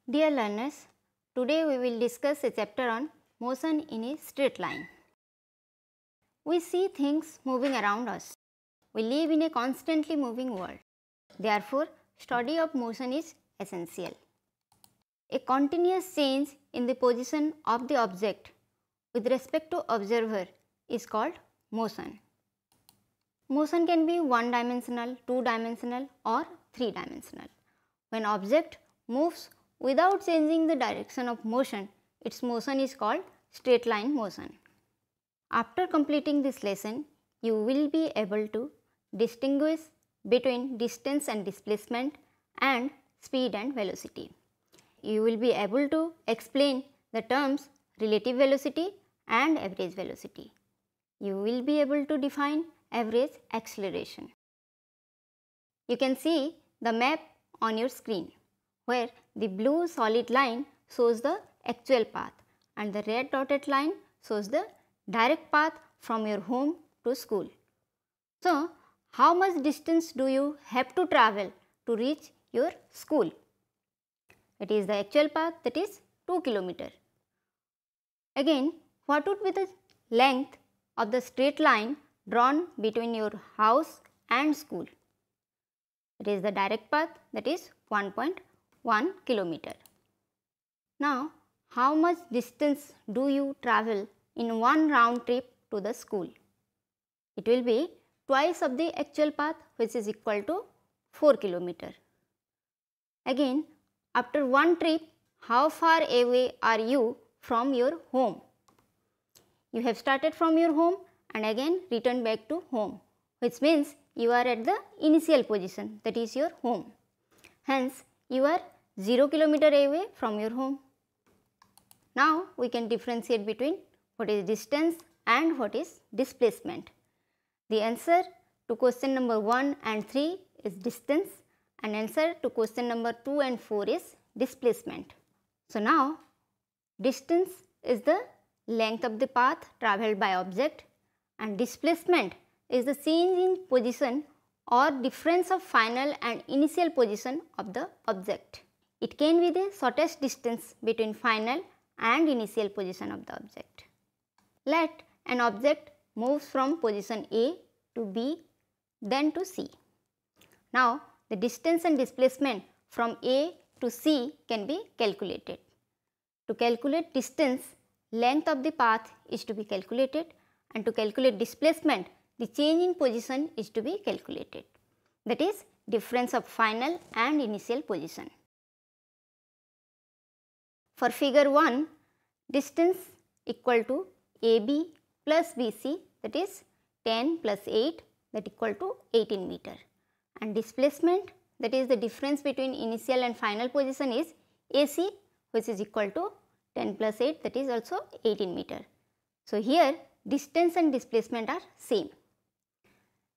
Dear learners, today we will discuss a chapter on motion in a straight line. We see things moving around us. We live in a constantly moving world. Therefore, study of motion is essential. A continuous change in the position of the object with respect to observer is called motion. Motion can be one-dimensional, two-dimensional or three-dimensional. When object moves without changing the direction of motion, its motion is called straight line motion. After completing this lesson, you will be able to distinguish between distance and displacement and speed and velocity. You will be able to explain the terms relative velocity and average velocity. You will be able to define average acceleration. You can see the map on your screen, where the blue solid line shows the actual path and the red dotted line shows the direct path from your home to school. So, how much distance do you have to travel to reach your school? It is the actual path, that is 2 km. Again, what would be the length of the straight line drawn between your house and school? It is the direct path, that is 1.1 km. Now, how much distance do you travel in one round trip to the school? It will be twice of the actual path, which is equal to 4 km. Again, after one trip, how far away are you from your home? You have started from your home and again returned back to home, which means you are at the initial position, that is your home. Hence, you are 0 km away from your home. Now, we can differentiate between what is distance and what is displacement. The answer to question number 1 and 3 is distance, and answer to question number 2 and 4 is displacement. So, now distance is the length of the path travelled by object and displacement is the change in position or difference of final and initial position of the object. It can be the shortest distance between final and initial position of the object. Let an object moves from position A to B then to C. Now, the distance and displacement from A to C can be calculated. To calculate distance, length of the path is to be calculated, and to calculate displacement, the change in position is to be calculated, that is difference of final and initial position. For figure 1, distance equal to AB plus BC, that is 10 plus 8, that equal to 18 meter, and displacement, that is the difference between initial and final position, is AC, which is equal to 10 plus 8, that is also 18 meter. So, here distance and displacement are same.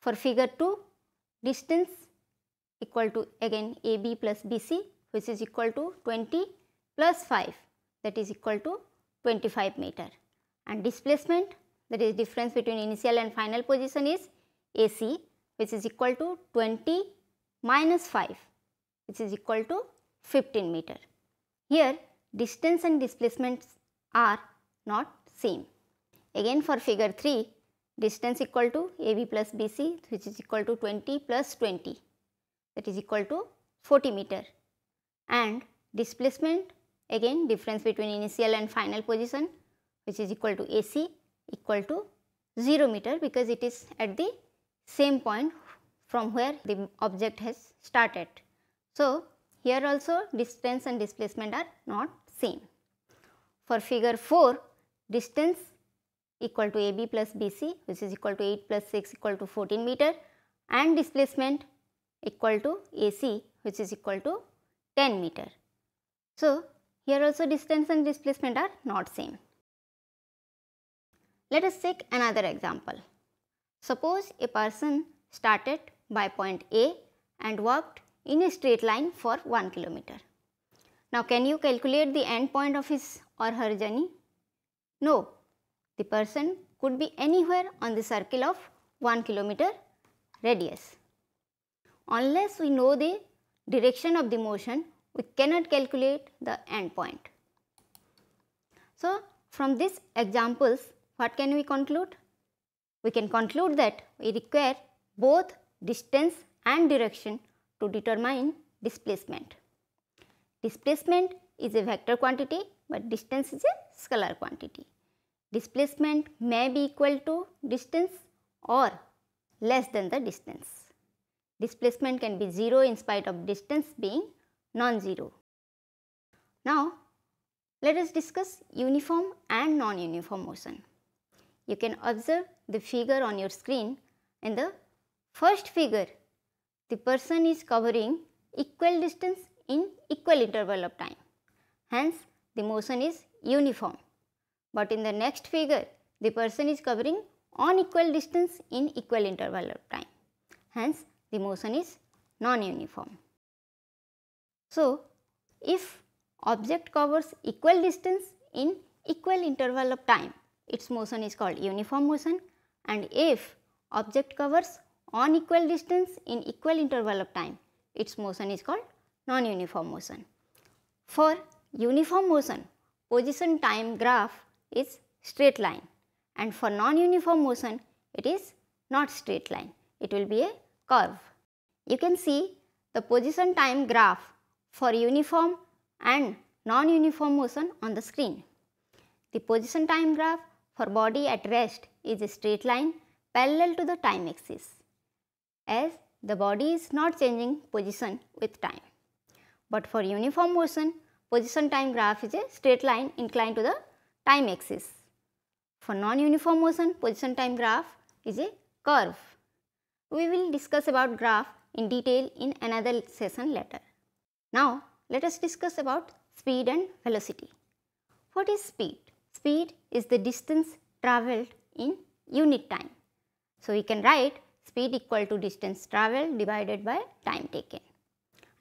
For figure 2, distance equal to again AB plus BC, which is equal to 20 plus 5, that is equal to 25 meter, and displacement, that is difference between initial and final position, is AC, which is equal to 20 minus 5, which is equal to 15 meter. Here distance and displacements are not same. Again, for figure 3, distance equal to AB plus BC, which is equal to 20 plus 20, that is equal to 40 meter, and displacement again difference between initial and final position, which is equal to AC, equal to 0 meter, because it is at the same point from where the object has started. So, here also distance and displacement are not same. For figure 4, distance equal to AB plus BC, which is equal to 8 plus 6 equal to 14 meter, and displacement equal to AC, which is equal to 10 meter. So, here also distance and displacement are not same. Let us take another example. Suppose a person started by point A and walked in a straight line for 1 km. Now, can you calculate the end point of his or her journey? No, the person could be anywhere on the circle of 1 km radius. Unless we know the direction of the motion, we cannot calculate the end point. So, from these examples, what can we conclude? We can conclude that we require both distance and direction to determine displacement. Displacement is a vector quantity, but distance is a scalar quantity. Displacement may be equal to distance or less than the distance. Displacement can be 0 in spite of distance being non-zero. Now, let us discuss uniform and non-uniform motion. You can observe the figure on your screen. In the first figure, the person is covering equal distance in equal interval of time. Hence, the motion is uniform. But in the next figure, the person is covering unequal distance in equal interval of time. Hence, the motion is non-uniform. So, if object covers equal distance in equal interval of time, its motion is called uniform motion, and if object covers unequal distance in equal interval of time, its motion is called non-uniform motion. For uniform motion, position time graph is straight line, and for non-uniform motion, it is not straight line, it will be a curve. You can see the position time graph for uniform and non-uniform motion on the screen. The position time graph for body at rest is a straight line parallel to the time axis, as the body is not changing position with time. But for uniform motion, position time graph is a straight line inclined to the time axis. For non-uniform motion, position time graph is a curve. We will discuss about graph in detail in another session later. Now, let us discuss about speed and velocity. What is speed? Speed is the distance travelled in unit time. So, we can write speed equal to distance travelled divided by time taken,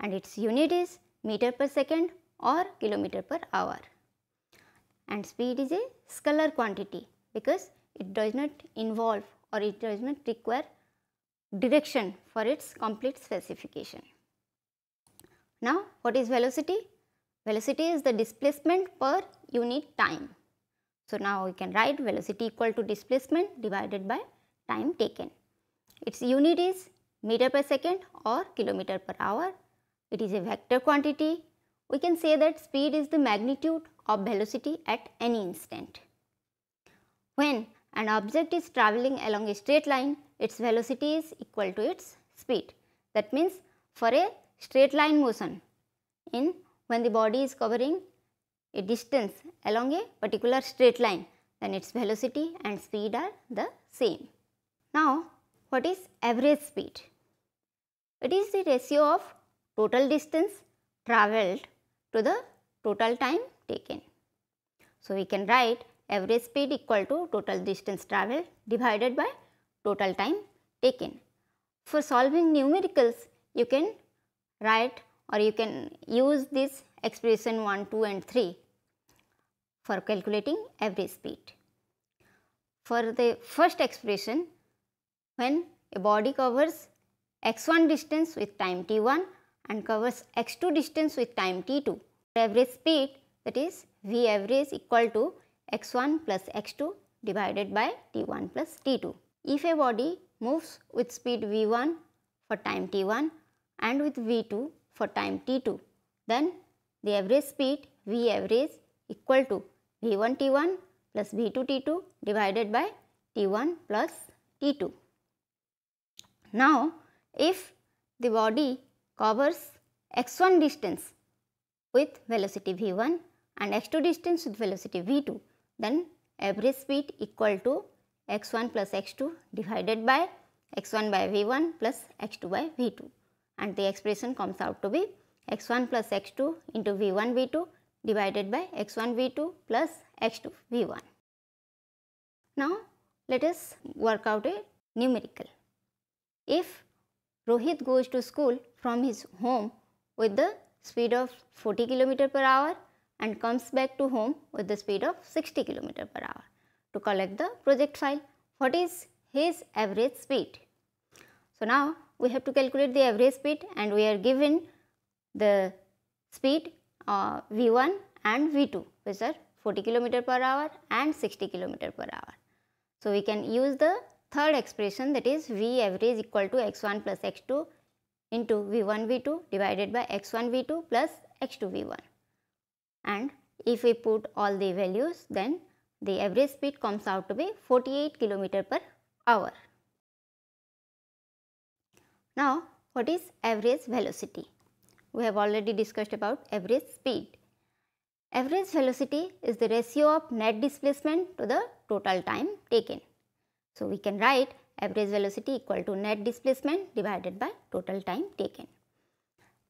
and its unit is meter per second or kilometer per hour. And speed is a scalar quantity because it does not involve or it does not require direction for its complete specification. Now, what is velocity? Velocity is the displacement per unit time. So, now we can write velocity equal to displacement divided by time taken. Its unit is meter per second or kilometer per hour. It is a vector quantity. We can say that speed is the magnitude of velocity at any instant. When an object is travelling along a straight line, its velocity is equal to its speed. That means, for a straight line motion, when the body is covering a distance along a particular straight line, then its velocity and speed are the same. Now, what is average speed? It is the ratio of total distance travelled to the total time taken. So, we can write average speed equal to total distance travelled divided by total time taken. For solving numericals, you can write or you can use this expression 1, 2 and 3 for calculating average speed. For the first expression, when a body covers x1 distance with time t1 and covers x2 distance with time t2, average speed, that is V average equal to x1 plus x2 divided by t1 plus t2. If a body moves with speed v1 for time t1 and with v2 for time t2, then the average speed V average equal to v1 t1 plus v2 t2 divided by t1 plus t2. Now, if the body covers x1 distance with velocity v1 and x2 distance with velocity v2, then average speed equal to x1 plus x2 divided by x1 by v1 plus x2 by v2, and the expression comes out to be x1 plus x2 into v1 v2 divided by x1 v2 plus x2 v1. Now, let us work out a numerical. If Rohit goes to school from his home with the speed of 40 km per hour and comes back to home with the speed of 60 km per hour to collect the project file, what is his average speed? So, now we have to calculate the average speed, and we are given the speed v1 and v2, which are 40 km per hour and 60 km per hour. So, we can use the third expression, that is v average equal to x1 plus x2 into v1 v2 divided by x1 v2 plus x2 v1, and if we put all the values, then the average speed comes out to be 48 km per hour. Now, what is average velocity? We have already discussed about average speed. Average velocity is the ratio of net displacement to the total time taken. So, we can write average velocity equal to net displacement divided by total time taken.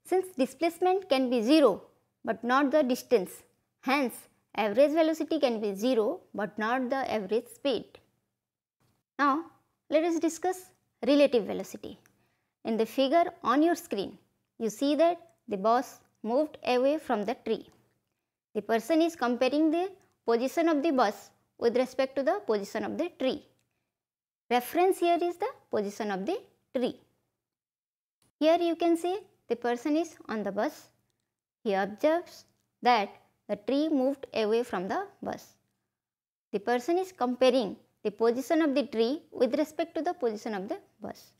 Since displacement can be 0 but not the distance, hence average velocity can be 0 but not the average speed. Now, let us discuss relative velocity. In the figure on your screen, you see that the bus moved away from the tree. The person is comparing the position of the bus with respect to the position of the tree. Reference here is the position of the tree. Here you can see the person is on the bus. He observes that the tree moved away from the bus. The person is comparing the position of the tree with respect to the position of the bus.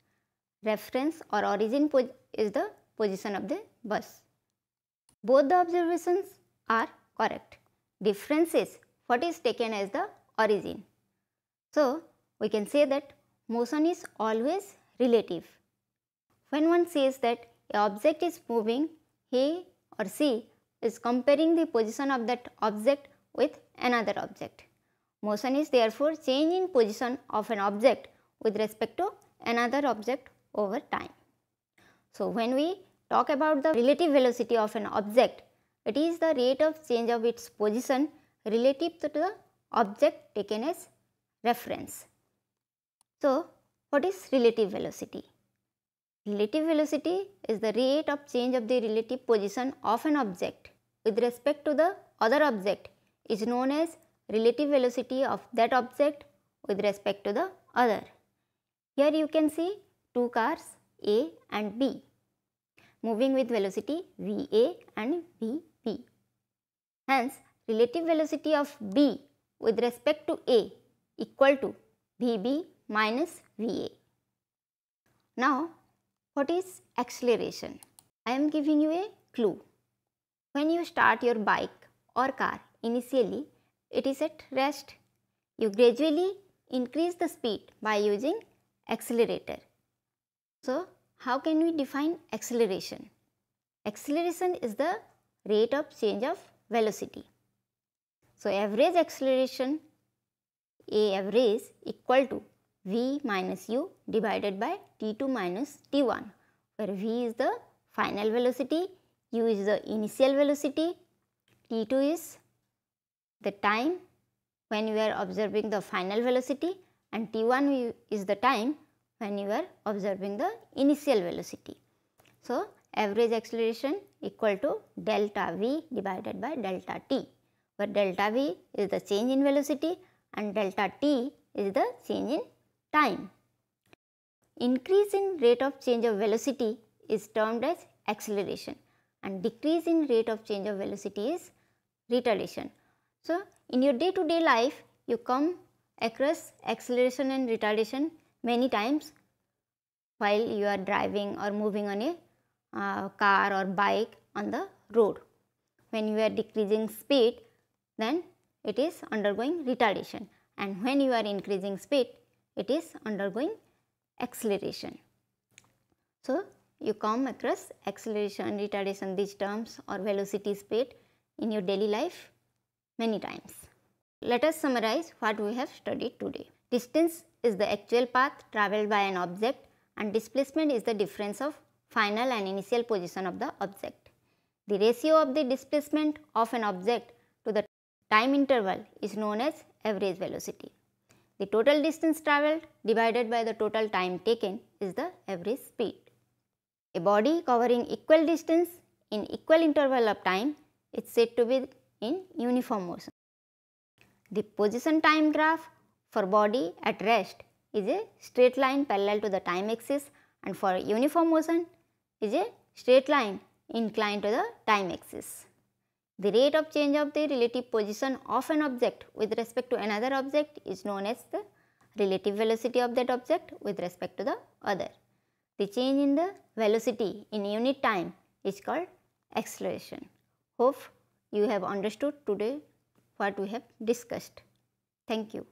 Reference or origin is the position of the bus. Both the observations are correct. Difference is what is taken as the origin. So, we can say that motion is always relative. When one says that an object is moving, he or she is comparing the position of that object with another object. Motion is therefore change in position of an object with respect to another object over time. So, when we talk about the relative velocity of an object, it is the rate of change of its position relative to the object taken as reference. So, what is relative velocity? Relative velocity is the rate of change of the relative position of an object with respect to the other object is known as relative velocity of that object with respect to the other. Here you can see two cars A and B moving with velocity VA and VB. Hence, relative velocity of B with respect to A equal to VB minus VA. Now, what is acceleration? I am giving you a clue. When you start your bike or car, initially it is at rest. You gradually increase the speed by using accelerator. So, how can we define acceleration? Acceleration is the rate of change of velocity. So, average acceleration A average equal to V minus U divided by T2 minus T1, where V is the final velocity, U is the initial velocity, T2 is the time when you are observing the final velocity, and T1 is the time when you are observing the initial velocity. So, average acceleration equal to delta V divided by delta T, where delta V is the change in velocity and delta T is the change in time. Increase in rate of change of velocity is termed as acceleration and decrease in rate of change of velocity is retardation. So, in your day-to-day life, you come across acceleration and retardation many times while you are driving or moving on a car or bike on the road. When you are decreasing speed, then it is undergoing retardation, and when you are increasing speed, it is undergoing acceleration. So, you come across acceleration, retardation, these terms or velocity, speed in your daily life many times. Let us summarize what we have studied today. Distance is the actual path travelled by an object and displacement is the difference of final and initial position of the object. The ratio of the displacement of an object to the time interval is known as average velocity. The total distance travelled divided by the total time taken is the average speed. A body covering equal distance in equal interval of time is said to be in uniform motion. The position time graph for body at rest is a straight line parallel to the time axis, and for uniform motion is a straight line inclined to the time axis. The rate of change of the relative position of an object with respect to another object is known as the relative velocity of that object with respect to the other. The change in the velocity in unit time is called acceleration. Hope you have understood today what we have discussed. Thank you.